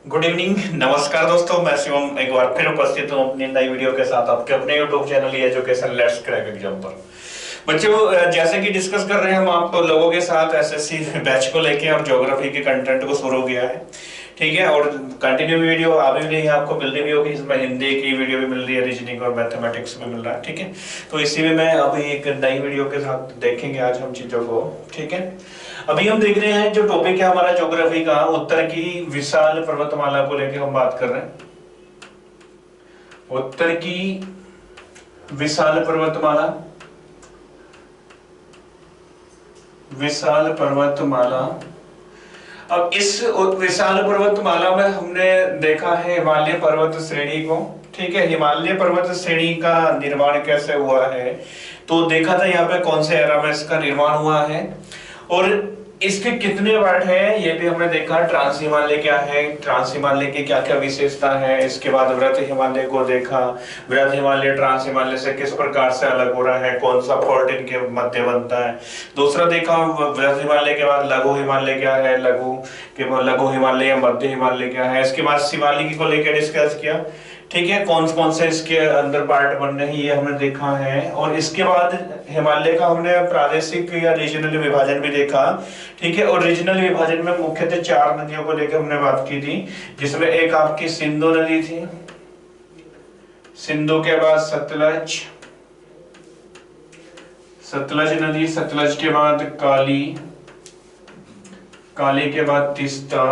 Good evening, नमस्कार दोस्तों। मैं शिवम एक बार फिर उपस्थित हूँ अपनी नई वीडियो के साथ आपके अपने YouTube channel education let's crack exam पर। बच्चों, जैसे कि डिस्कस कर रहे हैं हम आप लोगों के साथ एसएससी बैच को लेके और ज्योग्राफी के कंटेंट को शुरू किया है, ठीक है। और कंटिन्यू वीडियो अभी भी नहीं आपको मिल रही होगी, इसमें हिंदी की वीडियो भी मिल रही है, रीजनिंग और मैथमेटिक्स भी मिल रहा है, ठीक है। तो इसी में मैं अभी एक नई वीडियो के साथ देखेंगे आज हम चीजों को, ठीक है। अभी हम देख रहे हैं जो टॉपिक है हमारा ज्योग्राफी का, उत्तर की विशाल पर्वतमाला को लेकर हम बात कर रहे हैं। उत्तर की विशाल पर्वतमाला, विशाल पर्वतमाला। अब इस विशाल पर्वतमाला में हमने देखा है हिमालय पर्वत श्रेणी को, ठीक है। हिमालय पर्वत श्रेणी का निर्माण कैसे हुआ है, तो देखा था यहाँ पे कौन से एरा में इसका निर्माण हुआ है और इसके कितने वर्ड है ये भी हमने देखा। ट्रांस हिमालय क्या है, ट्रांस हिमालय की क्या क्या विशेषता है। इसके बाद वृत्त हिमालय को देखा, वृत्त हिमालय ट्रांस हिमालय से किस प्रकार से अलग हो रहा है, कौन सा फॉल्ट इनके मध्य बनता है। दूसरा देखा वृत्त हिमालय के बाद लघु हिमालय क्या है, लघु हिमालय या मध्य हिमालय क्या है। इसके बाद शिवालिक को लेकर डिस्कस किया, ठीक है। कौन से इसके अंदर पार्ट बन रहे हैं ये हमने देखा है। और इसके बाद हिमालय का हमने प्रादेशिक या रीजनल विभाजन भी देखा, ठीक है। और रीजनल विभाजन में मुख्यतः 4 नदियों को लेकर हमने बात की थी, जिसमें एक आपकी सिंधु नदी थी, सिंधु के बाद सतलज, सतलज नदी, सतलज के बाद काली, काली के बाद तीस्ता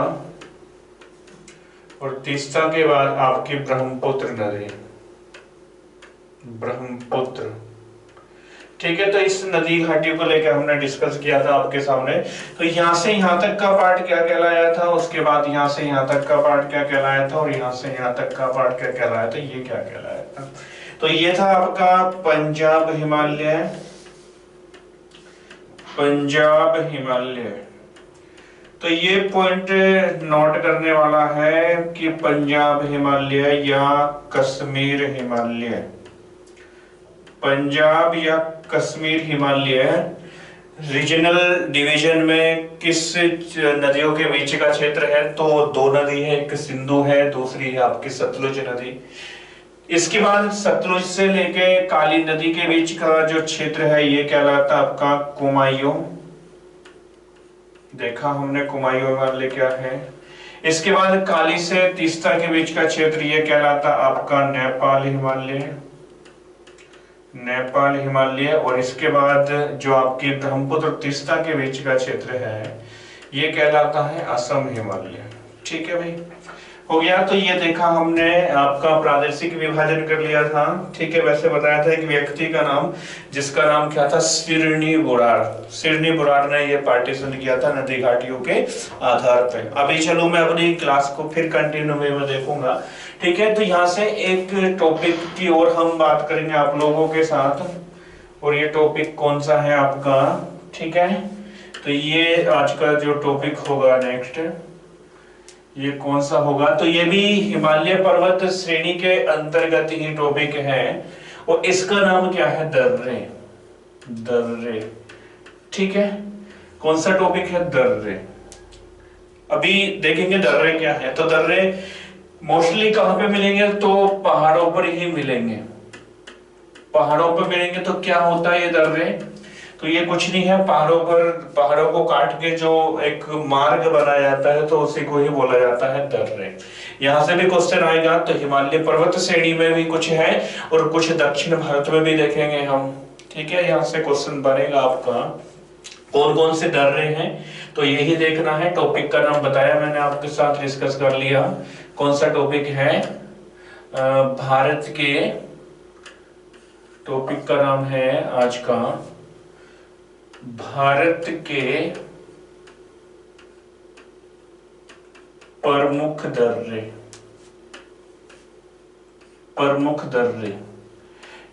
और तीस्ता के बाद आपकी ब्रह्मपुत्र नदी, ब्रह्मपुत्र, ठीक है। तो इस नदी घाटी को लेकर हमने डिस्कस किया था आपके सामने। तो यहां से यहां तक का पार्ट क्या कहलाया था, उसके बाद यहां से यहां तक का पार्ट क्या कहलाया था और यहां से यहां तक का पार्ट क्या कहलाया था, ये क्या कहलाया था। तो ये था आपका पंजाब हिमालय, पंजाब हिमालय। तो ये पॉइंट नोट करने वाला है कि पंजाब हिमालय या कश्मीर हिमालय, पंजाब या कश्मीर हिमालय रीजनल डिवीजन में किस नदियों के बीच का क्षेत्र है। तो 2 नदी है, एक सिंधु है, दूसरी है आपकी सतलुज नदी। इसके बाद सतलुज से लेके काली नदी के बीच का जो क्षेत्र है ये कहलाता आपका कुमायूं, देखा हमने कुमायूं हिमालय क्या है। इसके बाद काली से तीस्ता के बीच का क्षेत्र ये कहलाता आपका नेपाल हिमालय, नेपाल हिमालय। और इसके बाद जो आपकी ब्रह्मपुत्र तीस्ता के बीच का क्षेत्र है ये कहलाता है असम हिमालय, ठीक है भाई, हो गया। तो ये देखा हमने आपका प्रादेशिक विभाजन कर लिया था, ठीक है। वैसे बताया था एक व्यक्ति का नाम जिसका नाम क्या था, सिरनी बुरार, सिरनी बुरार ने ये पार्टीशन किया था नदी घाटियों के आधार पे। अभी चलो मैं अपनी क्लास को फिर कंटिन्यू वे में देखूंगा, ठीक है। तो यहाँ से एक टॉपिक की ओर हम बात करेंगे आप लोगों के साथ, और ये टॉपिक कौन सा है आपका, ठीक है। तो ये आज का जो टॉपिक होगा नेक्स्ट, ये कौन सा होगा, तो ये भी हिमालय पर्वत श्रेणी के अंतर्गत ही टॉपिक है और इसका नाम क्या है, दर्रे, दर्रे, ठीक है। कौन सा टॉपिक है, दर्रे। अभी देखेंगे दर्रे क्या है। तो दर्रे मोस्टली कहां पे मिलेंगे, तो पहाड़ों पर ही मिलेंगे, पहाड़ों पर मिलेंगे। तो क्या होता है ये दर्रे, तो ये कुछ नहीं है, पहाड़ों पर, पहाड़ों को काट के जो एक मार्ग बनाया जाता है तो उसी को ही बोला जाता है दर्रे। यहां से भी क्वेश्चन आएगा। तो हिमालय पर्वत श्रेणी में भी कुछ है और कुछ दक्षिण भारत में भी देखेंगे हम, ठीक है। यहाँ से क्वेश्चन बनेगा आपका कौन कौन से दर्रे हैं, तो यही देखना है। टॉपिक का नाम बताया मैंने, आपके साथ डिस्कस कर लिया। कौन सा टॉपिक है, भारत के, टॉपिक का नाम है आज का भारत के प्रमुख दर्रे, प्रमुख दर्रे,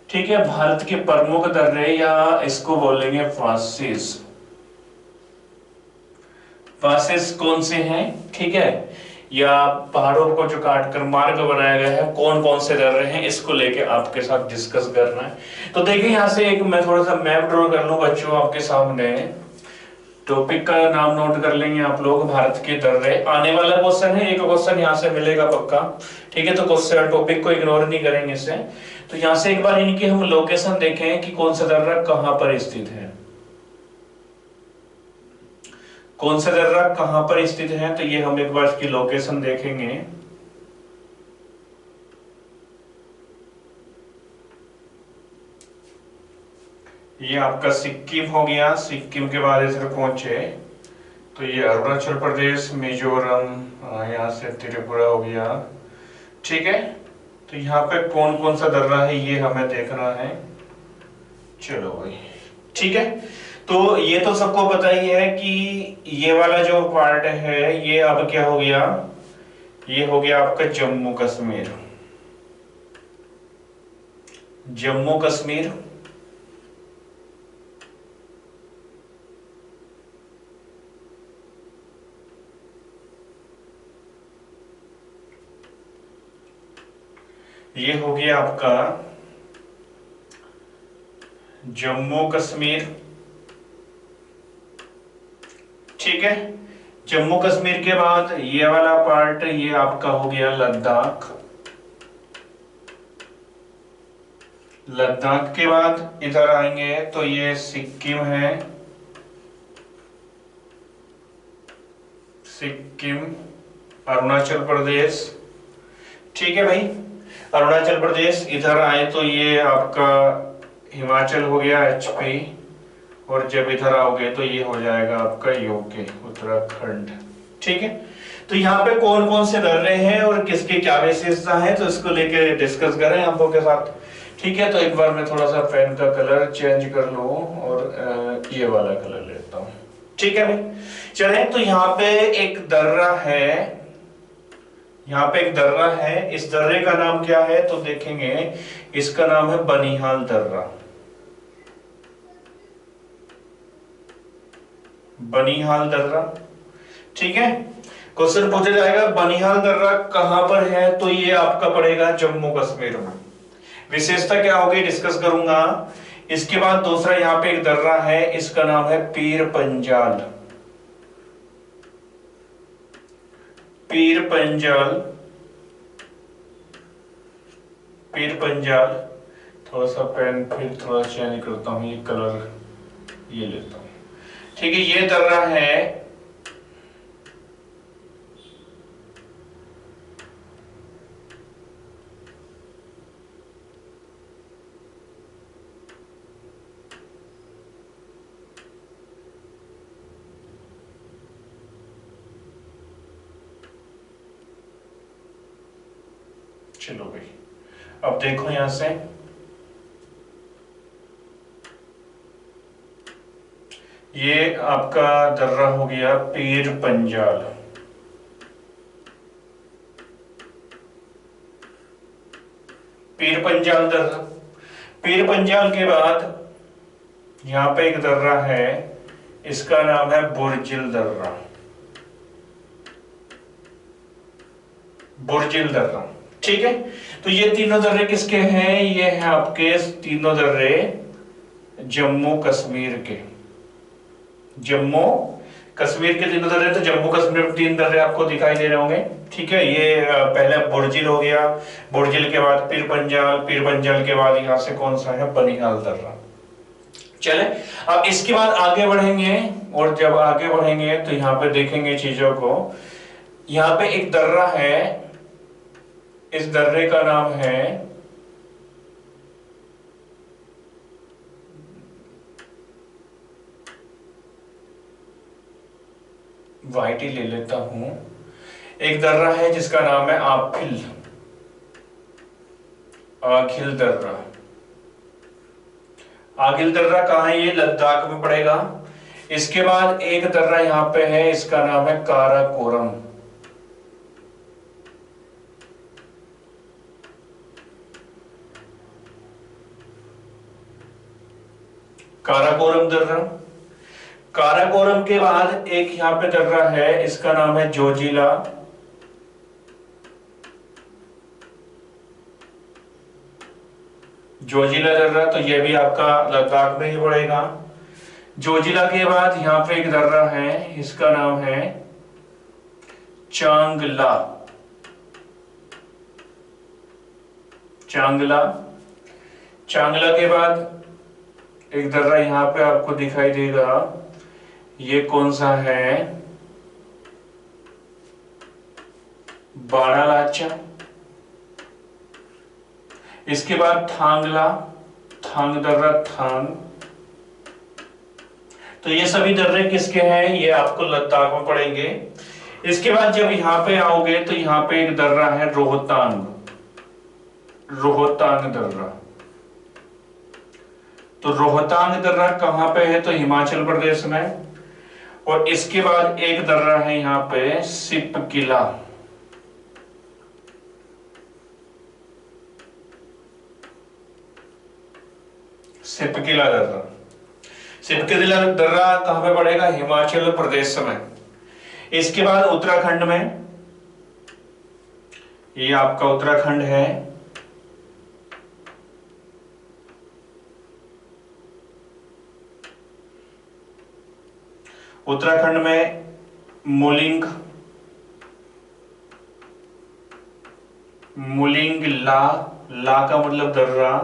ठीक है। भारत के प्रमुख दर्रे या इसको बोलेंगे फासिस, फासिस कौन से हैं, ठीक है। या पहाड़ों को जो काटकर मार्ग बनाया गया है, कौन कौन से दर्रे हैं, इसको लेके आपके साथ डिस्कस करना है। तो देखिए यहाँ से एक मैं थोड़ा सा मैप ड्रॉ कर लूं बच्चों आपके सामने। टॉपिक का नाम नोट कर लेंगे आप लोग, भारत के दर्रे। आने वाला क्वेश्चन है, एक क्वेश्चन यहाँ से मिलेगा पक्का, ठीक है। तो क्वेश्चन टॉपिक को इग्नोर नहीं करेंगे इससे। तो यहाँ से एक बार इनकी हम लोकेशन देखें कि कौन सा दर्रा कहाँ पर स्थित है, कौन सा दर्रा कहाँ पर स्थित है। तो ये हम एक बार इसकी लोकेशन देखेंगे। ये आपका सिक्किम हो गया, सिक्किम के बाद इधर पहुंचे तो ये अरुणाचल प्रदेश, मिजोरम, यहाँ से त्रिपुरा हो गया, ठीक है। तो यहाँ पे कौन कौन सा दर्रा है ये हमें देखना है। चलो भाई, ठीक है। तो ये तो सबको पता ही है कि ये वाला जो पार्ट है ये अब क्या हो गया, ये हो गया आपका जम्मू कश्मीर। जम्मू कश्मीर, ये हो गया आपका जम्मू कश्मीर, ठीक है। जम्मू कश्मीर के बाद ये वाला पार्ट ये आपका हो गया लद्दाख। लद्दाख के बाद इधर आएंगे तो ये सिक्किम है, सिक्किम, अरुणाचल प्रदेश, ठीक है भाई। अरुणाचल प्रदेश इधर आए तो ये आपका हिमाचल हो गया, HP, और जब इधर आओगे तो ये हो जाएगा आपका यूके, उत्तराखंड, ठीक है। तो यहाँ पे कौन कौन से दर्रे हैं और किसकी क्या विशेषता है तो इसको लेके डिस्कस करें आप लोगों के साथ, ठीक है। तो एक बार मैं थोड़ा सा पेन का कलर चेंज कर लूं और ये वाला कलर लेता हूं, ठीक है भाई। चलें, तो यहाँ पे एक दर्रा है, यहाँ पे एक दर्रा है। इस दर्रे का नाम क्या है तो देखेंगे, इसका नाम है बनिहाल दर्रा। बनिहाल दर्रा, ठीक है। क्वेश्चन पूछा जाएगा बनिहाल दर्रा कहां पर है तो ये आपका पड़ेगा जम्मू कश्मीर में। विशेषता क्या होगी डिस्कस करूंगा। इसके बाद दूसरा यहाँ पे एक दर्रा है, इसका नाम है पीर पंजाल। पीर पंजाल, पीर पंजाल। थोड़ा सा पेन फिर थोड़ा चेंज करता हूँ, ये कलर ये लेता हूँ, ठीक है। ये दर्रा है, चलो भाई अब देखो यहां से, ये आपका दर्रा हो गया पीर पंजाल। पीर पंजाल दर्रा। पीर पंजाल के बाद यहां पे एक दर्रा है, इसका नाम है बुर्जिल दर्रा। बुर्जिल दर्रा, ठीक है। तो ये तीनों दर्रे किसके हैं, ये हैं आपके तीनों दर्रे जम्मू कश्मीर के। जम्मू कश्मीर के तीनों दर्रे, तो जम्मू कश्मीर में 3 दर्रे आपको दिखाई दे रहे होंगे, ठीक है। ये पहले बुर्जिल हो गया, बुर्जिल के बाद पीर पंजाल, पीर पंजाल के बाद यहां से कौन सा है बनिहाल दर्रा। चले अब इसके बाद आगे बढ़ेंगे, और जब आगे बढ़ेंगे तो यहाँ पे देखेंगे चीजों को। यहाँ पे एक दर्रा है, इस दर्रे का नाम है वाइट ही ले लेता हूं। एक दर्रा है जिसका नाम है आखिल, आखिल दर्रा। आखिल दर्रा कहाँ है, ये लद्दाख में पड़ेगा। इसके बाद एक दर्रा यहां पे है, इसका नाम है काराकोरम। काराकोरम दर्रा। काराकोरम के बाद एक यहां पे दर्रा है, इसका नाम है जोजिला। जोजिला दर्रा, तो ये भी आपका लद्दाख में ही पड़ेगा। जोजिला के बाद यहाँ पे एक दर्रा है, इसका नाम है चांगला। चांगला, चांगला के बाद एक दर्रा यहाँ पे आपको दिखाई देगा, ये कौन सा है, बाड़ालाचा। इसके बाद थांगला, थांग दर्रा, थांग। तो ये सभी दर्रे किसके हैं, ये आपको लद्दाख में पड़ेंगे। इसके बाद जब यहां पे आओगे तो यहां पे एक दर्रा है रोहतांग, रोहतांग दर्रा। तो रोहतांग दर्रा कहां पे है, तो हिमाचल प्रदेश में। और इसके बाद एक दर्रा है यहां पे सिपकिला, सिपकिला दर्रा। सिपकिला दर्रा कहां पे पड़ेगा, हिमाचल प्रदेश में। इसके बाद उत्तराखंड में, ये आपका उत्तराखंड है। उत्तराखंड में मुलिंग, मुलिंग ला, ला का मतलब दर्रा।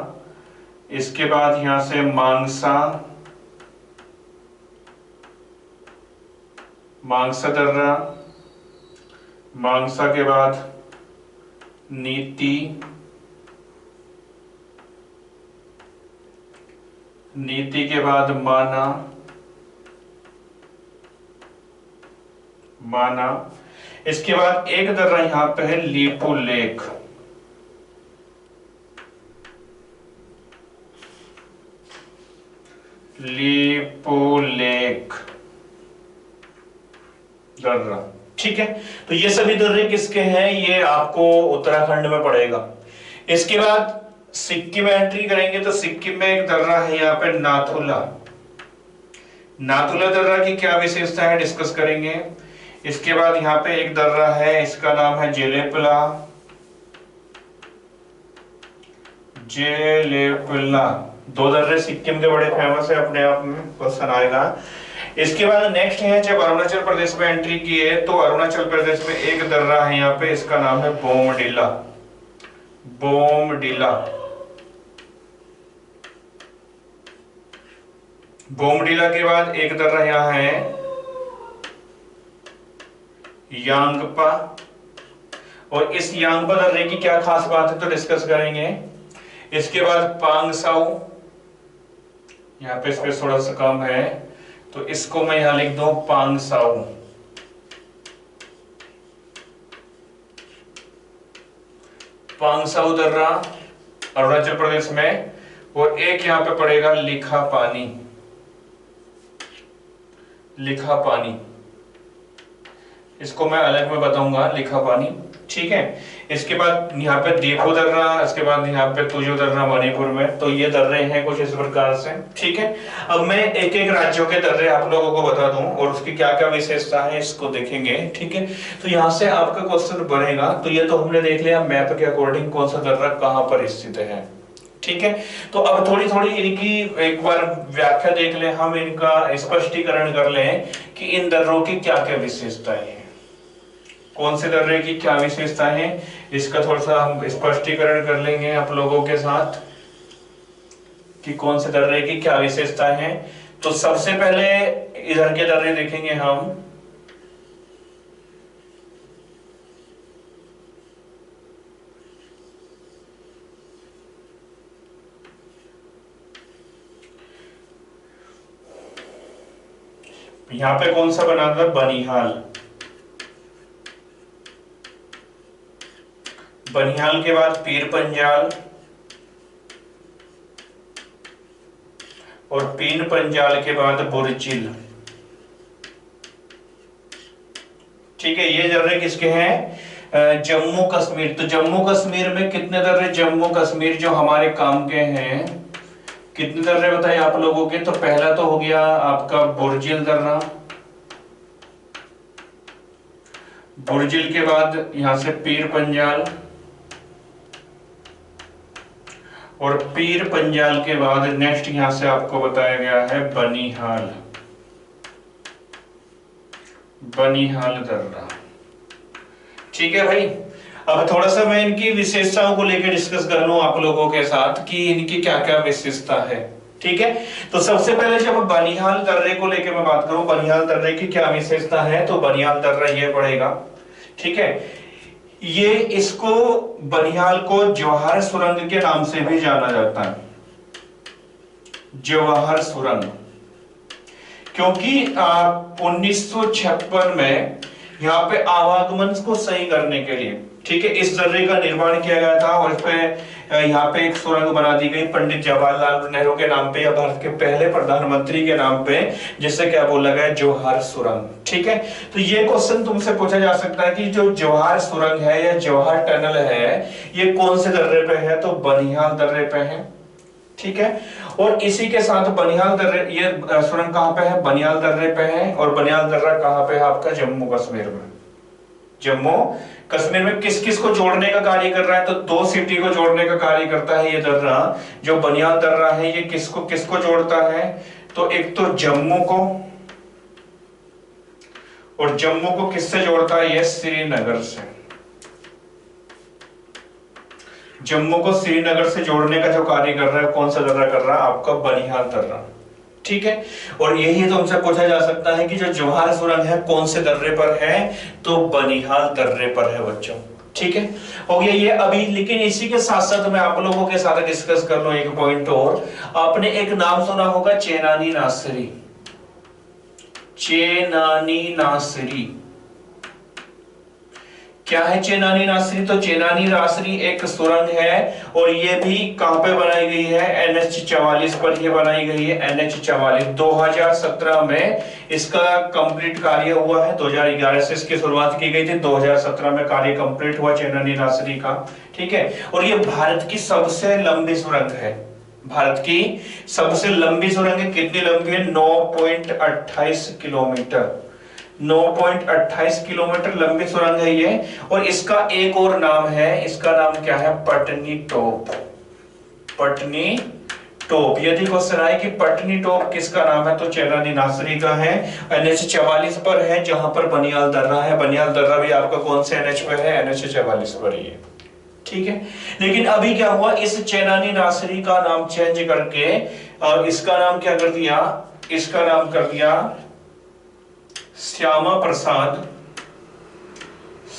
इसके बाद यहां से मांगसा, मांगसा दर्रा। मांगसा के बाद नीति, नीति के बाद माना, माना। इसके बाद एक दर्रा यहां पे है लीपू लेक, लीपू लेक दर्रा। ठीक है, तो ये सभी दर्रे किसके हैं, ये आपको उत्तराखंड में पड़ेगा। इसके बाद सिक्किम एंट्री करेंगे तो सिक्किम में एक दर्रा है यहाँ पे नाथुला। नाथुला दर्रा की क्या विशेषता है डिस्कस करेंगे। इसके बाद यहाँ पे एक दर्रा है, इसका नाम है जेलेपला, जेलेपला। दो दर्रे सिक्किम के बड़े फेमस है, अपने आप में क्वेश्चन आएगा। इसके बाद नेक्स्ट है, जब अरुणाचल प्रदेश में एंट्री की है तो अरुणाचल प्रदेश में एक दर्रा है यहाँ पे, इसका नाम है बोमडिला, बोमडिला। बोमडिला के बाद एक दर्रा यहाँ है यांगपा। और इस यांगपा दर्रे की क्या खास बात है तो डिस्कस करेंगे। इसके बाद पांगसाऊ, यहाँ पे स्पेस थोड़ा सा कम है तो इसको मैं यहां लिख दूं पांगसाऊ। पांगसाऊ दर्रा अरुणाचल प्रदेश में। और एक यहां पे पड़ेगा लिखा पानी, लिखा पानी। इसको मैं अलग में बताऊंगा, लिखा पानी। ठीक है, इसके बाद यहाँ पे दीपो दर्रा, इसके बाद यहाँ पे तुजो दर्रा मणिपुर में। तो ये दर्रे हैं कुछ इस प्रकार से। ठीक है, अब मैं एक एक राज्यों के दर्रे आप लोगों को बता दूं और उसकी क्या क्या विशेषता है इसको देखेंगे। ठीक है, तो यहाँ से आपका क्वेश्चन बनेगा। तो ये तो हमने देख लिया मैप के अकॉर्डिंग कौन सा दर्रा कहाँ पर स्थित है। ठीक है, तो अब थोड़ी थोड़ी इनकी एक बार व्याख्या देख लें, हम इनका स्पष्टीकरण कर लें कि इन दर्रों की क्या क्या विशेषताएं हैं, कौन से दर्रे की क्या विशेषता है, इसका थोड़ा सा हम स्पष्टीकरण कर लेंगे आप लोगों के साथ कि कौन से दर्रे की क्या विशेषता है। तो सबसे पहले इधर के दर्रे देखेंगे हम। यहां पे कौन सा बना था, बनिहाल। बनिहाल के बाद पीर पंजाल, और पीर पंजाल के बाद बुरचिल। ठीक है, ये दर्रे किसके हैं, जम्मू कश्मीर। तो जम्मू कश्मीर में कितने दर्रे, जम्मू कश्मीर जो हमारे काम के हैं, कितने दर्रे बताए आप लोगों के। तो पहला तो हो गया आपका बुरजिल दर्रा, बुरजिल के बाद यहां से पीर पंजाल, और पीर पंजाल के बाद नेक्स्ट यहां से आपको बताया गया है बनिहाल। बनिहाल दर्रा। ठीक है भाई। अब थोड़ा सा मैं इनकी विशेषताओं को लेकर डिस्कस कर लूं आप लोगों के साथ कि इनकी क्या क्या विशेषता है। ठीक है, तो सबसे पहले जब बनिहाल दर्रे को लेकर मैं बात करूं, बनिहाल दर्रे की क्या विशेषता है, तो बनिहाल दर्रा ये पड़ेगा। ठीक है, ये इसको बनिहाल को जवाहर सुरंग के नाम से भी जाना जाता है, जवाहर सुरंग, क्योंकि 1956 में यहाँ पे आवागमन को सही करने के लिए, ठीक है, इस दर्रे का निर्माण किया गया था और इस पे यहाँ पे एक सुरंग बना दी गई पंडित जवाहरलाल नेहरू के नाम पे या भारत के पहले प्रधानमंत्री के नाम पे, जिससे क्या बोला गया, जवाहर सुरंग। ठीक है, तो ये क्वेश्चन तुमसे पूछा जा सकता है कि जो जवाहर सुरंग है या जवाहर टनल है, ये कौन से दर्रे पे है, तो बनिहाल दर्रे पे है। ठीक है, और इसी के साथ बनिहाल दर्रे, ये सुरंग कहां पे है, बनिहाल दर्रे पे है। और बनिहाल दर्रा कहां पे है, आपका जम्मू कश्मीर में। जम्मू कश्मीर में किस किस को जोड़ने का कार्य कर रहा है, तो 2 सिटी को जोड़ने का कार्य करता है ये दर्रा। जो बनिहाल दर्रा है ये किसको किसको जोड़ता है, तो एक तो जम्मू को, और जम्मू को किससे जोड़ता है, ये श्रीनगर से। जम्मू को श्रीनगर से जोड़ने का जो कार्य कर रहा है, कौन सा दर्रा कर रहा है, आपका बनिहाल दर्रा। ठीक है, और यही तो हमसे पूछा जा सकता है कि जो जवाहर सुरंग है कौन से दर्रे पर है, तो बनिहाल दर्रे पर है बच्चों। ठीक है, हो गया ये अभी। लेकिन इसी के साथ साथ मैं आप लोगों के साथ डिस्कस कर लूं एक पॉइंट और। आपने एक नाम सुना होगा, चेनानी नासरी। चेनानी नासरी क्या है, चेनानी नासरी, तो चेनानी नासरी एक सुरंग है और ये भी कहां पे बनाई गई है, NH-44 पर ये बनाई गई है। NH-44 2017 में इसका कंप्लीट कार्य हुआ है। 2011 से इसकी शुरुआत की गई थी, 2017 में कार्य कंप्लीट हुआ चेनानी नासरी का। ठीक है, और ये भारत की सबसे लंबी सुरंग है, भारत की सबसे लंबी सुरंग है। कितनी लंबी है, 9.28 किलोमीटर। 9.28 किलोमीटर लंबी सुरंग है ये। और इसका एक और नाम है, इसका नाम क्या है, पटनी टोप। पटनी टोप। यदि क्वेश्चन आए कि पटनी टोप किसका नाम है, तो चेनानी नासरी का है। NH-44 पर है, जहां पर बनिहाल दर्रा है। बनिहाल दर्रा भी आपका कौन से NH पे है, NH-44 पर ही है। ठीक है, लेकिन अभी क्या हुआ, इस चेनानी नासरी का नाम चेंज करके और इसका नाम क्या कर दिया, इसका नाम कर दिया श्यामा प्रसाद।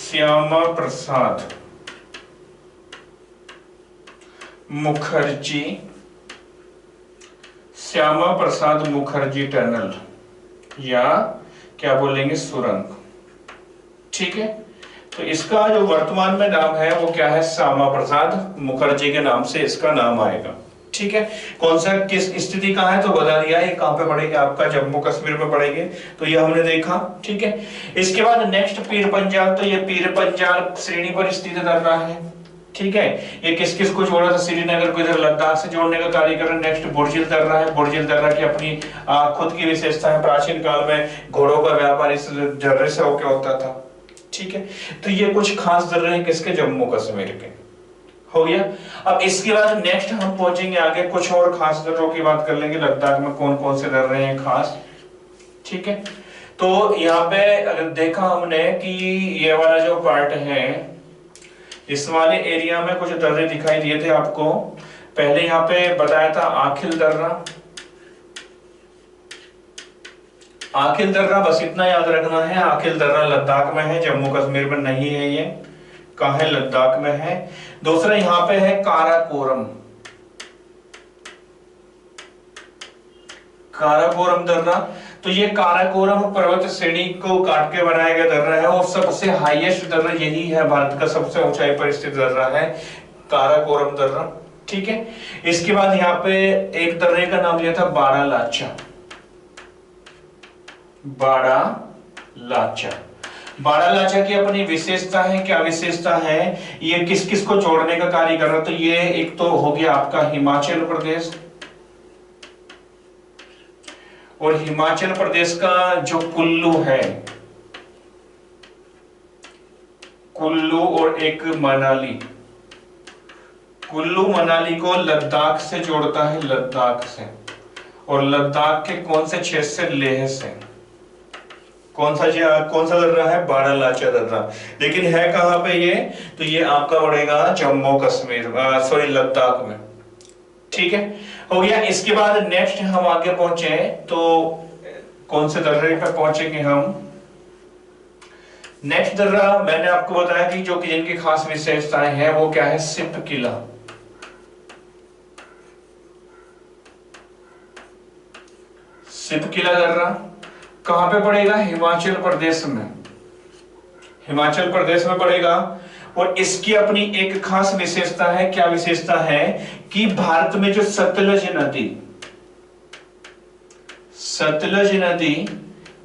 श्यामा प्रसाद मुखर्जी, श्यामा प्रसाद मुखर्जी टनल, या क्या बोलेंगे, सुरंग। ठीक है, तो इसका जो वर्तमान में नाम है वो क्या है, श्यामा प्रसाद मुखर्जी के नाम से इसका नाम आएगा। ठीक है, कौन सा किस स्थिति का है, तो बता दिया। ये कहां पे पड़ेगी, आपका जम्मू कश्मीर में पड़ेगी, तो ये हमने देखा। ठीक है, इसके बाद नेक्स्ट पीर पंजाल, तो ये पीर पंजाल श्रेणी पर स्थित दर्रा है। ठीक है, ये किस किस को जोड़ा था, श्रीनगर को इधर लद्दाख से जोड़ने का कार्य कर रहा है। नेक्स्ट बुर्जिल दर्रा है। बुर्जिल दर्रा की अपनी खुद की विशेषता है। प्राचीन काल में घोड़ों का व्यापार इस दर्रे से होकर होता था। ठीक है, तो ये कुछ खास दर्रे हैं किसके, जम्मू कश्मीर के। हो गया। अब इसके बाद नेक्स्ट हम पहुंचेंगे आगे, कुछ और खास दर्रों की बात कर लेंगे, लद्दाख में कौन कौन से दर्रे हैं खास। ठीक है, तो यहाँ पे अगर देखा हमने कि ये वाला जो पार्ट है, इस वाले एरिया में कुछ दर्रे दिखाई दिए थे आपको। पहले यहाँ पे बताया था आखिल दर्रा। आखिल दर्रा बस इतना याद रखना है, आखिल दर्रा लद्दाख में है, जम्मू कश्मीर में नहीं है। ये कहां है, लद्दाख में है। दूसरा यहां पे है काराकोरम। काराकोरम दर्रा, तो ये काराकोरम पर्वत श्रेणी को काट के बनाया गया दर्रा है और सबसे हाईएस्ट दर्रा यही है, भारत का सबसे ऊंचाई पर स्थित दर्रा है काराकोरम दर्रा। ठीक है, इसके बाद यहाँ पे एक दर्रे का नाम लिया था बारालाचा। बारालाचा, बारालाचा की अपनी विशेषता है। क्या विशेषता है, ये किस किस को जोड़ने का कार्य कर रहा है, तो ये एक तो हो गया आपका हिमाचल प्रदेश, और हिमाचल प्रदेश का जो कुल्लू है, कुल्लू, और एक मनाली। कुल्लू मनाली को लद्दाख से जोड़ता है, लद्दाख से, और लद्दाख के कौन से क्षेत्र से, लेह से। कौन सा दर्रा है? बारालाचा दर्रा। लेकिन है कहां पे ये? तो ये आपका पड़ेगा जम्मू कश्मीर, सॉरी लद्दाख में। ठीक है, हो गया। इसके बाद नेक्स्ट हम आगे पहुंचे तो कौन से दर्रे पे पहुंचेंगे हम? नेक्स्ट दर्रा मैंने आपको बताया कि जो कि जिनकी खास विशेषताएं हैं वो क्या है? सिप किला। सिप किला दर्रा कहां पे पड़ेगा? हिमाचल प्रदेश में। हिमाचल प्रदेश में पड़ेगा। और इसकी अपनी एक खास विशेषता है। क्या विशेषता है? कि भारत में जो सतलज नदी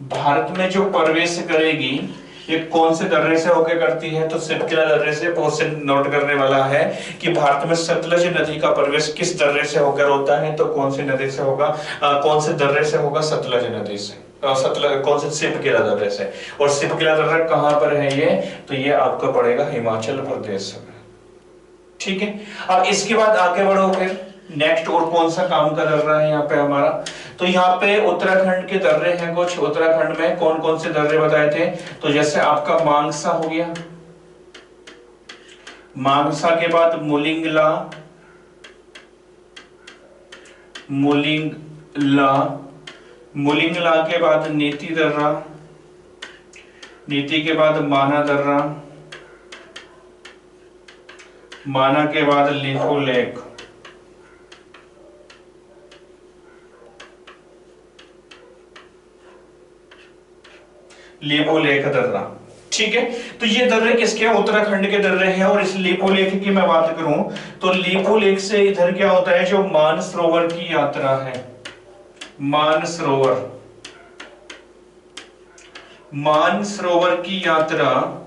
भारत में जो प्रवेश करेगी, ये कौन से दर्रे से होकर करती है? तो सिपकिला दर्रे से। बहुत से नोट करने वाला है कि भारत में सतलज नदी का प्रवेश किस दर्रे से होकर होता है? तो कौन सी नदी से होगा? कौन से दर्रे से होगा? सतलज नदी से। सतलज कौन से? सिपकिला दर्रे से। और सिपकिला दर्रा कहां पर है ये? तो ये आपका पड़ेगा हिमाचल प्रदेश में। ठीक है, अब इसके बाद आगे बढ़ो फिर नेक्स्ट। और कौन सा काम का दर्रा है यहाँ पे हमारा? तो यहाँ पे उत्तराखंड के दर्रे हैं कुछ। उत्तराखंड में कौन कौन से दर्रे बताए थे? तो जैसे आपका मानसा हो गया, मानसा के बाद मुलिंगला, मुलिंगला के बाद नीति दर्रा, नीति के बाद माना दर्रा, माना के बाद लिपो लेक, लिपो लेक दर्रा। ठीक है, तो ये दर्रे किसके हैं? उत्तराखंड के दर्रे हैं। और इस लिपो लेक की मैं बात करूं तो लिपो लेक से इधर क्या होता है? जो मानसरोवर की यात्रा है, मानसरोवर की यात्रा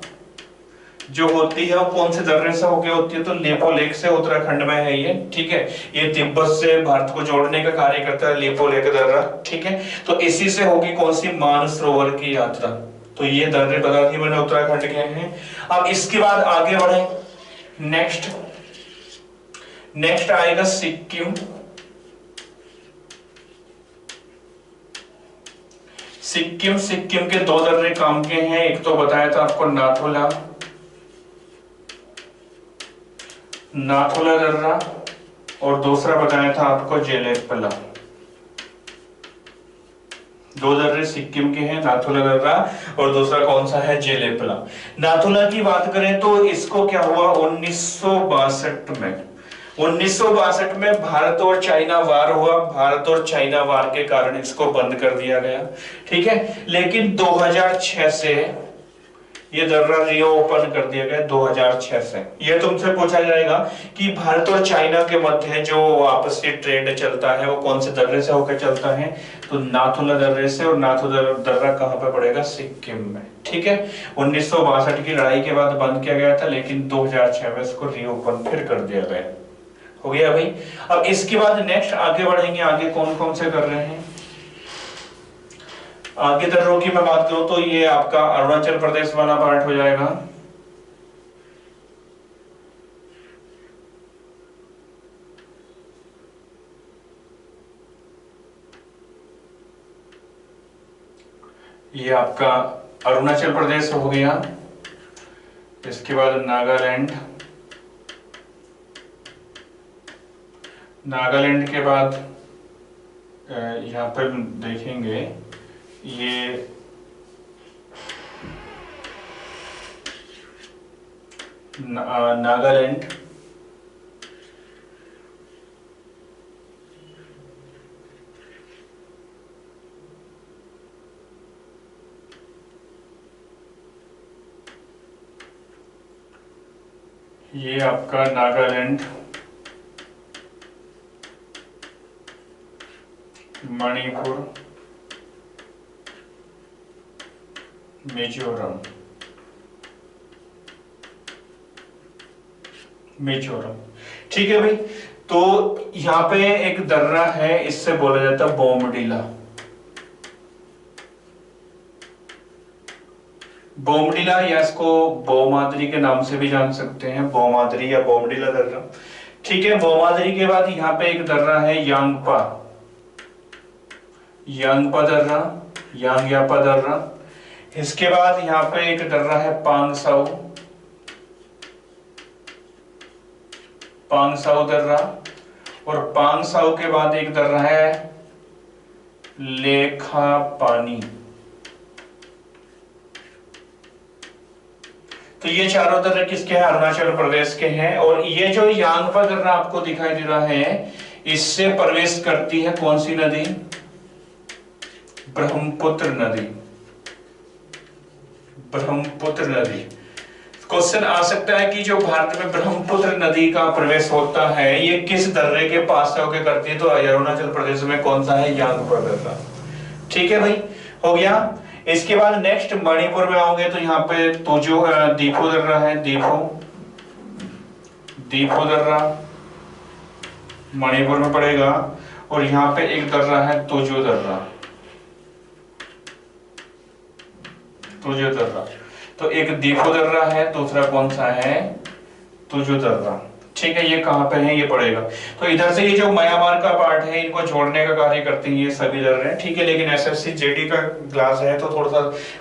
जो होती है वो कौन से दर्रे से होके होती है? तो लिपो लेक से। उत्तराखंड में है ये। ठीक है, ये तिब्बत से भारत को जोड़ने का कार्य करता है लिपो लेक दर्रा। ठीक है, तो इसी से होगी कौन सी? मानसरोवर की यात्रा। तो ये दर्रे बता दिए मैंने उत्तराखंड के हैं। अब इसके बाद आगे बढ़े नेक्स्ट आएगा सिक्किम। सिक्किम के दो दर्रे काम के हैं। एक तो बताया था आपको नाथुला दर्रा, और दूसरा बताया था आपको जेलेपला। दो दर्रे सिक्किम के हैं, नाथुला दर्रा और दूसरा कौन सा है? जेलेपला। नाथुला की बात करें तो इसको क्या हुआ? 1962 में भारत और चाइना वार हुआ। भारत और चाइना वार के कारण इसको बंद कर दिया गया। ठीक है, लेकिन 2006 से ये दर्रा रीओपन कर दिया गया। 2006 से। ये तुमसे पूछा जाएगा कि भारत और चाइना के मध्य जो आपसी ट्रेड चलता है वो कौन से दर्रे से होकर चलता है? तो नाथुला दर्रे से। और नाथुला दर्रा कहां पे पड़ेगा? सिक्किम में। ठीक है, 1962 की लड़ाई के बाद बंद किया गया था, लेकिन 2006 में इसको रीओपन फिर कर दिया गया। हो गया भाई। अब इसके बाद नेक्स्ट आगे बढ़ेंगे। आगे कौन कौन से कर रहे हैं? आगे दर्रों की मैं बात करूं तो ये आपका अरुणाचल प्रदेश वाला पार्ट हो जाएगा। ये आपका अरुणाचल प्रदेश हो गया। इसके बाद नागालैंड के बाद यहाँ पर देखेंगे ये नागालैंड, ये आपका नागालैंड, मणिपुर, मिजोरम। ठीक है भाई। तो यहाँ पे एक दर्रा है, इससे बोला जाता है बोमडिला या इसको बोमादरी के नाम से भी जान सकते हैं। बोमादरी या बोमडिला दर्रा। ठीक है, बोमादरी के बाद यहाँ पे एक दर्रा है यांगपा दर्रा, यांग्यापा दर्रा। इसके बाद यहाँ पे एक दर्रा है पांगसाउ, पांगसाउ दर्रा, और पांगसाउ के बाद एक दर्रा है लेखापानी। तो ये चारों दर्रे किसके हैं? अरुणाचल प्रदेश के हैं। और ये जो यांगफा दर्रा आपको दिखाई दे रहा है, इससे प्रवेश करती है कौन सी नदी? ब्रह्मपुत्र नदी, ब्रह्मपुत्र नदी। क्वेश्चन आ सकता है कि जो भारत में ब्रह्मपुत्र नदी का प्रवेश होता है ये किस दर्रे के पास से होकर करती है? तो अरुणाचल प्रदेश में कौन सा है? यांगफा दर्रा। ठीक है भाई, हो गया। इसके बाद नेक्स्ट मणिपुर में आओगे तो यहाँ पे तो जो दीफू दर्रा है, दीफू दर्रा मणिपुर में पड़ेगा। और यहाँ पे एक दर्रा है तुजो दर्रा, तुजो दर्रा। तो एक दीफू दर्रा है, दूसरा कौन सा है? तुजो दर्रा। ठीक है, ये कहाँ पे है? ये पड़ेगा। तो इधर से ये जो म्यांमार का पार्ट है इनको जोड़ने का कार्य करती है ये सभी दर्रे। ठीक है, लेकिन एसएससी जेडी का क्लास है तो थोड़ा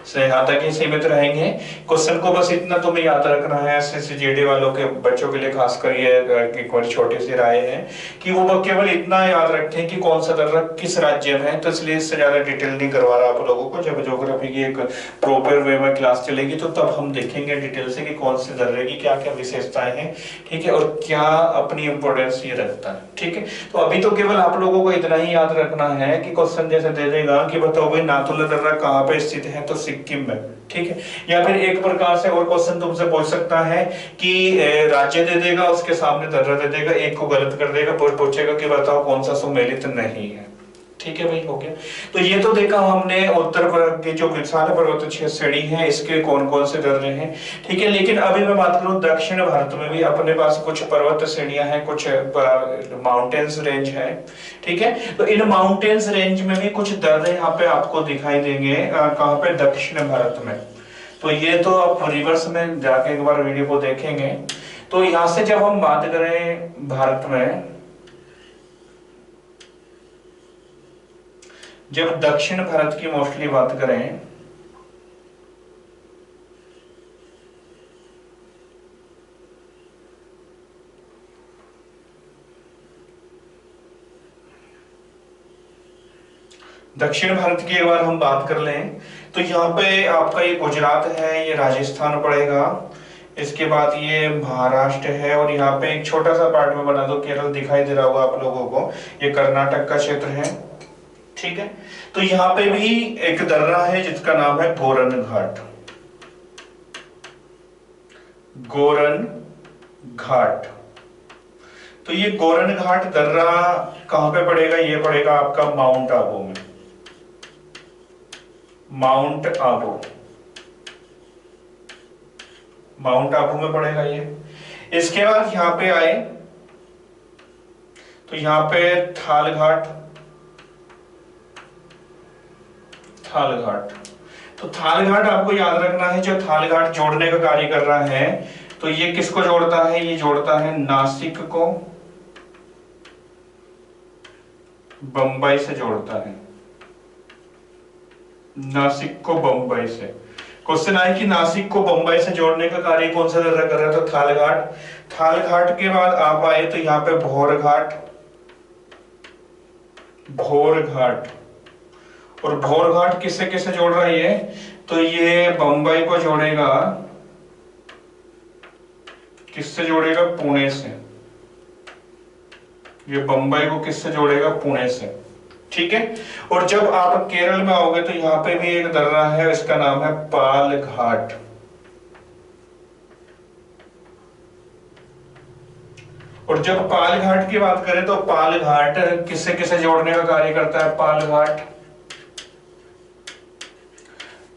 सा यहाँ तक ही सीमित रहेंगे। क्वेश्चन को बस इतना तुम्हें याद रखना है, एसएससी जेडी वालों के बच्चों के लिए खासकर ये छोटी सी राय है कि वो केवल इतना याद रखें कि कौन सा दर्रा किस राज्य में है। तो इसलिए इससे ज्यादा डिटेल नहीं करवा रहा आप लोगों को। जब ज्योग्राफी की एक प्रॉपर वे में क्लास चलेगी तो तब हम देखेंगे डिटेल से कि कौन से दर्रे की क्या क्या विशेषताएं हैं। ठीक है, और क्या अपनी इंपोर्टेंस ये रखता है। ठीक है, तो अभी तो केवल आप लोगों को इतना ही याद रखना है कि क्वेश्चन जैसे दे देगा कि बताओ भाई नाथुला दर्रा कहाँ पे स्थित है? तो सिक्किम में। ठीक है, या फिर एक प्रकार से और क्वेश्चन तुमसे पूछ सकता है कि राज्य दे देगा, उसके सामने दर्रा दे देगा, एक को गलत कर देगा, पूछेगा कि बताओ कौन सा सुमेलित नहीं है। ठीक है भाई, हो गया। तो ये तो देखा हमने उत्तर भारत के जो विशाल पर्वत श्रेणी है इसके कौन कौन से दर्रे हैं। ठीक है, लेकिन अभी मैं बात करूं दक्षिण भारत में भी अपने पास कुछ पर्वत श्रेणियां हैं, कुछ माउंटेन्स रेंज है। ठीक है, तो इन माउंटेन्स रेंज में भी कुछ दर्रे यहाँ पे आपको दिखाई देंगे। कहाँ पे? दक्षिण भारत में। तो ये तो आप रिवर्स में जाके एक बार वीडियो को देखेंगे। तो यहां से जब हम बात करें भारत में, जब दक्षिण भारत की मोस्टली बात करें दक्षिण भारत की एक बार हम बात कर लें तो यहाँ पे आपका ये गुजरात है, ये राजस्थान पड़ेगा, इसके बाद ये महाराष्ट्र है, और यहाँ पे एक छोटा सा पार्ट में बना दो केरल दिखाई दे रहा होगा आप लोगों को, ये कर्नाटक का क्षेत्र है। ठीक है, तो यहाँ पे भी एक दर्रा है जिसका नाम है गोरन घाट, गोरन घाट। तो ये गोरन घाट दर्रा कहां पे पड़ेगा? ये पड़ेगा आपका माउंट आबू में, माउंट आबू, माउंट आबू में पड़ेगा ये। इसके बाद यहां पे आए तो यहां पे थाल घाट, थाल घाट। तो थाल घाट आपको याद रखना है, जो थाल घाट जोड़ने का कार्य कर रहा है तो ये किसको जोड़ता है? ये जोड़ता है नासिक को बंबई से जोड़ता है, नासिक को बंबई से। क्वेश्चन आए कि नासिक को बंबई से जोड़ने का कार्य कौन सा दर्रा कर रहा है? तो थाल घाट। थाल घाट के बाद आप आए तो यहाँ पे भोर घाट, भोर घाट। और भोर घाट किससे किससे जोड़ रहा है ये? तो ये बंबई को जोड़ेगा, किससे जोड़ेगा? पुणे से। ये बंबई को किससे जोड़ेगा? पुणे से। ठीक है, और जब आप केरल में आओगे तो यहाँ पे भी एक दर्रा है, इसका नाम है पाल घाट। और जब पाल घाट की बात करें तो पाल घाट किससे किससे जोड़ने का कार्य करता है? पाल घाट,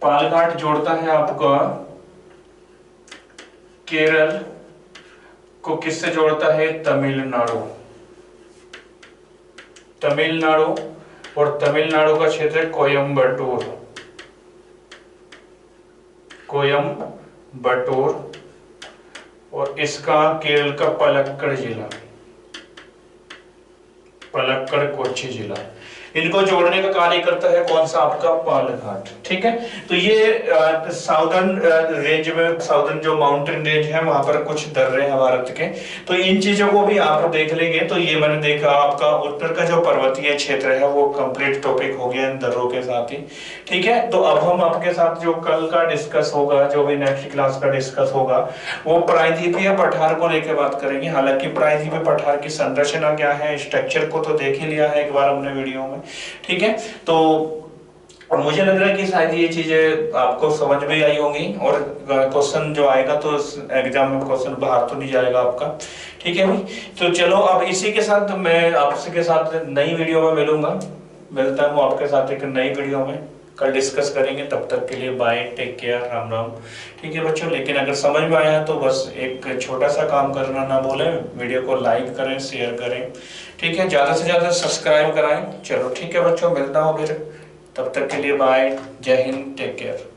पाल घाट जोड़ता है आपका केरल को, किससे जोड़ता है? तमिलनाडु, तमिलनाडु। और तमिलनाडु का क्षेत्र है कोयम्बटूर, कोयम्बटूर। और इसका केरल का पलक्कड़ जिला, पलक्कड़ कोच्चि जिला। इनको जोड़ने का कार्य करता है कौन सा आपका बालघाट। ठीक है, तो ये साउदर्न रेंज में, साउदर्न जो माउंटेन रेंज है वहां पर कुछ दर्रे हैं भारत के, तो इन चीजों को भी आप देख लेंगे। तो ये मैंने देखा आपका उत्तर का जो पर्वतीय क्षेत्र है वो कंप्लीट टॉपिक हो गया इन दर्रों के साथ ही। ठीक है, तो अब हम आपके साथ जो कल का डिस्कस होगा, जो भी नेक्स्ट क्लास का डिस्कस होगा, वो प्रायद्वीपीय पठार को लेकर बात करेंगे। हालांकि प्रायद्वीपीय पठार की संरचना क्या है, स्ट्रक्चर को तो देख ही लिया है एक बार हमने वीडियो में। ठीक है, तो और मुझे लग रहा है कि शायद ये चीजें आपको समझ में आई होंगी, और क्वेश्चन जो आएगा तो एग्जाम में क्वेश्चन बाहर तो नहीं जाएगा आपका। ठीक है भाई, तो चलो अब इसी के साथ मैं आपके साथ नई वीडियो में मिलता हूँ आपके साथ एक नई वीडियो में, कल डिस्कस करेंगे। तब तक के लिए bye, take care, Ram Ram. ठीक है बच्चों, लेकिन अगर समझ में आया तो बस एक छोटा सा काम करना ना भूलें, वीडियो को लाइक करें, शेयर करें। ठीक है, ज्यादा से ज्यादा सब्सक्राइब कराएं। चलो ठीक है बच्चों, मिलता हूँ फिर, तब तक के लिए बाय, जय हिंद, टेक केयर।